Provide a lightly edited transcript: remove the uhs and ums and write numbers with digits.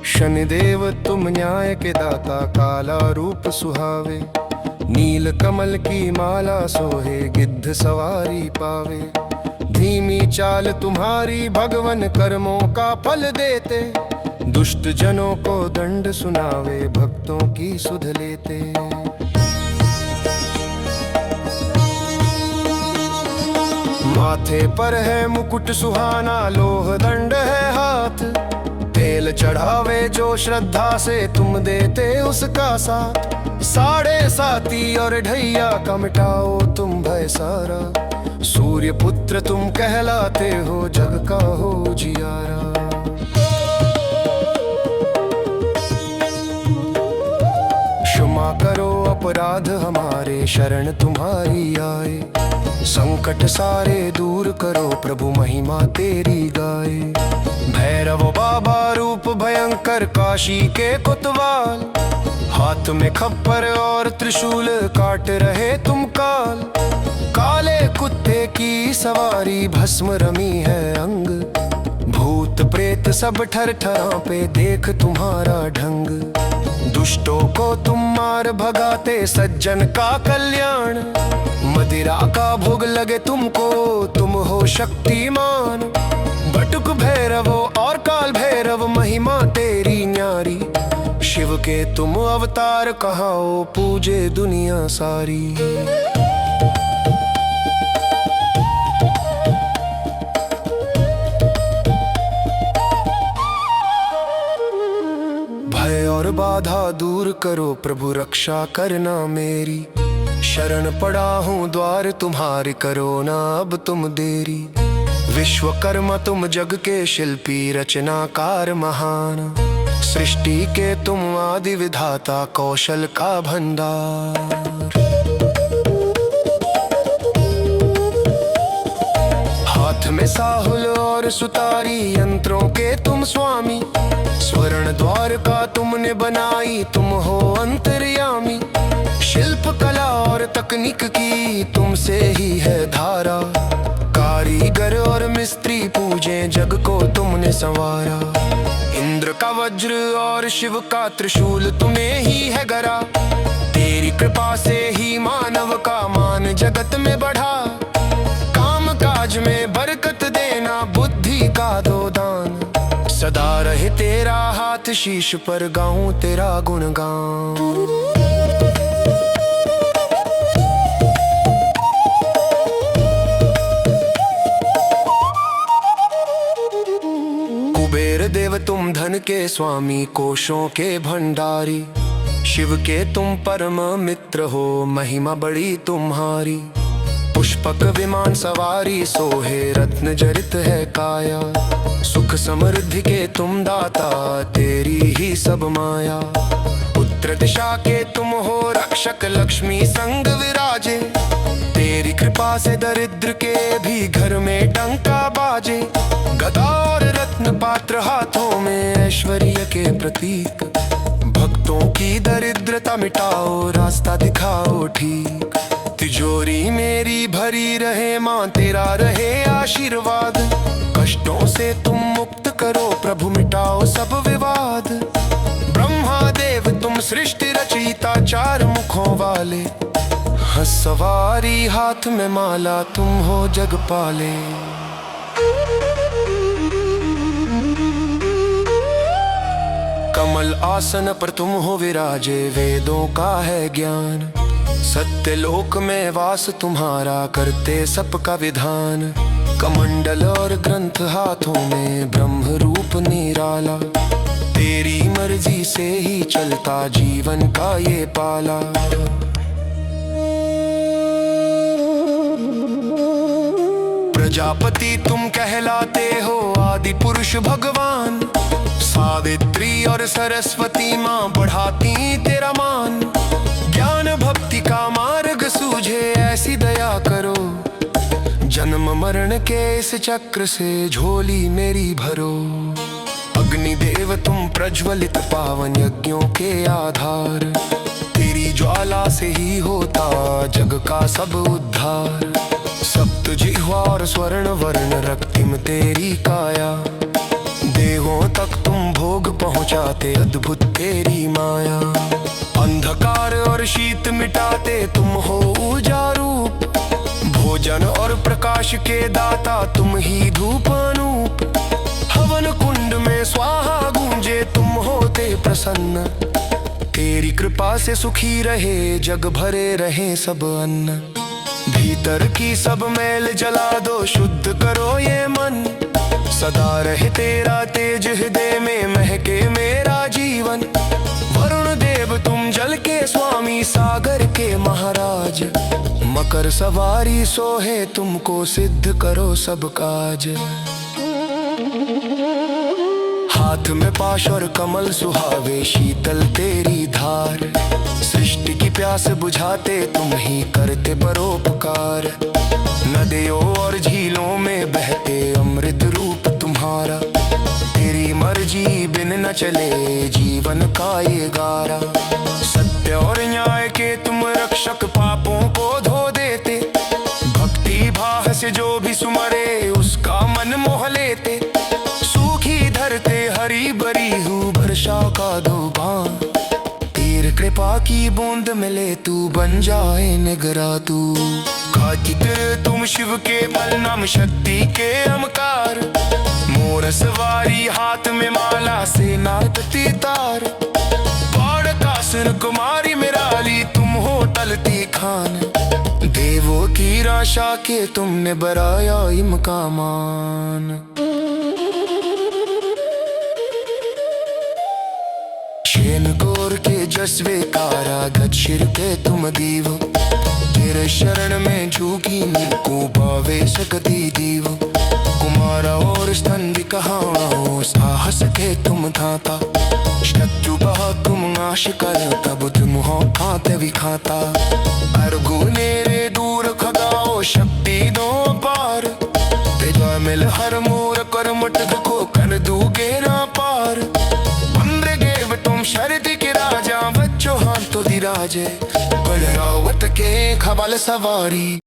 शनिदेव तुम न्याय के दाता, काला रूप सुहावे। नील कमल की माला सोहे, गिद्ध सवारी पावे। धीमी चाल तुम्हारी भगवन, कर्मों का फल देते। दुष्ट जनों को दंड सुनावे, भक्तों की सुध लेते। माथे पर है मुकुट सुहाना, लोह दंड है हाथ। तेल चढ़ावे जो श्रद्धा से, तुम देते उसका साथ। साढ़े साती और ढैया का मिटाओ तुम भय सारा। सूर्य पुत्र तुम कहलाते हो, जग का हो जियारा। क्षमा करो अपराध हमारे, शरण तुम्हारी आए। संकट सारे दूर करो, प्रभु महिमा तेरी गाए। भैरव बाबा रूप भयंकर, काशी के कोतवाल। हाथ में खप्पर और त्रिशूल, काट रहे तुम काल। काले कुत्ते की सवारी, भस्म रमी है अंग। भूत प्रेत सब ठर ठरापे, देख तुम्हारा ढंग। दुष्टों को तुम मार भगाते, सज्जन का कल्याण। मदिरा का भोग लगे तुमको, तुम हो शक्तिमान। बटुक भैरव और काल भैरव, महिमा तेरी न्यारी। शिव के तुम अवतार कहाओ, पूजे दुनिया सारी। भय और बाधा दूर करो, प्रभु रक्षा करना मेरी। शरण पड़ा हूँ द्वार तुम्हारे, करो ना अब तुम देरी। विश्वकर्मा तुम जग के शिल्पी, रचनाकार महान। सृष्टि के तुम आदि विधाता, कौशल का भंडार। हाथ में साहुल और सुतारी, यंत्रों के तुम स्वामी। स्वर्ण द्वार का तुमने बनाई, तुम हो अंतर्यामी। शिल्प कला और तकनीक की तुमसे ही है धारा। कारीगर और मिस्त्री पूजे, जग को तुमने संवारा। इंद्र का वज्र और शिव का त्रिशूल, तुम्हें ही है गरा। तेरी कृपा से ही मानव का मान जगत में बढ़ा। काम काज में बरकत देना, बुद्धि का दो दान। सदा रहे तेरा हाथ शीश पर, गाऊं तेरा गुणगान। कुबेर देव तुम धन के स्वामी, कोशों के भंडारी। शिव के तुम परम मित्र हो, महिमा बड़ी तुम्हारी। पुष्पक विमान सवारी सोहे, रत्न जरित है काया। सुख समृद्धि के तुम दाता, तेरी ही सब माया। उत्तर दिशा के तुम हो रक्षक, लक्ष्मी संग विराजे। तेरी कृपा से दरिद्र के भी घर में डंका बाजे। गदा और रत्न पात्र हाथों में, ऐश्वर्य के प्रतीक। भक्तों की दरिद्रता मिटाओ, रास्ता दिखाओ ठीक। तिजोरी मेरी भरी रहे माँ, तेरा रहे आशीर्वाद। कष्टों से तुम मुक्त करो, प्रभु मिटाओ सब विवाद। ब्रह्मा देव तुम सृष्टि रचयिता, चार मुखों वाले। हंस सवारी हाथ में माला, तुम हो जग पाले। कमल आसन पर तुम हो विराजे, वेदों का है ज्ञान। सत्य लोक में वास तुम्हारा, करते सबका विधान। कमंडल और ग्रंथ हाथों में, ब्रह्म रूप निराला। तेरी मर्जी से ही चलता, जीवन का ये पाला। प्रजापति तुम कहलाते हो, आदि पुरुष भगवान। सावित्री और सरस्वती माँ बढ़ाती तेरा मान। ज्ञान भक्ति का मार्ग सूझे, ऐसी दया करो। जन्म मरण के इस चक्र से, झोली मेरी भरो। अग्निदेव तुम प्रज्वलित पावन, यज्ञों के आधार। तेरी ज्वाला से ही होता, जग का सब उद्धार। सप्त जिह्वा और स्वर्ण वर्ण, रक्तिम तेरी काया। पहुंचाते अद्भुत तेरी माया। अंधकार और शीत मिटाते तुम हो उजारूप, भोजन और प्रकाश के दाता तुम ही धूप अनूप। हवन कुंड में स्वाहा गूंजे तुम होते प्रसन्न, तेरी कृपा से सुखी रहे जग भरे रहे सब अन्न। भीतर की सब मैल जला दो शुद्ध करो ये मन, सदा रहे तेरा तेज हृदय में महके मेरा जीवन। वरुण देव तुम जल के स्वामी सागर के महाराज, मकर सवारी सोहे तुमको सिद्ध करो सब काज। हाथ में पाश और कमल सुहावे शीतल तेरी धार, सृष्टि की प्यास बुझाते तुम ही करते परोपकार। नदियों और झीलों में बहते अमृत रूप तुम्हारा, तेरी मर्जी बिन न चले जीवन का ये गारा। सत्य और न्याय के तुम रक्षक पापों को धो देते, भक्ति भाव से जो भी सुमरे उसका मन मोह लेते। सूखी धरते हरी भरी हूँ वर्षा का दूबान, तेरे कृपा की बूंद मिले तू बन जाए निगरा तू। कार्तिक तुम शिव के बल नाम शक्ति के अमकार, मोर सवारी हाथ में माला से नाचती तार। बाढ़कासुर कुमारी मिराली तुम हो टलती खान, देवों की राशा के तुमने बराया इनका मान। शेन गौर के जसवे कारागत शिर के तुम दीव, तेरे शरण में झुकी नीको पावे सकती दीव। कुमारा और स्तंभ कहाओ साहस के तुम धाता, शत्रु बहा तुम नाश कर तब तुम हो खाते विखाता। अर्घु नेरे दूर खगाओ शक्ति दो पार, तेजा मिल हर मोर कर मटक को कर दूगे ना पार। बंद्रगेव तुम शरद के राजा बच्चों हाथ तो दिराजे, बलरावत के खबल सवारी।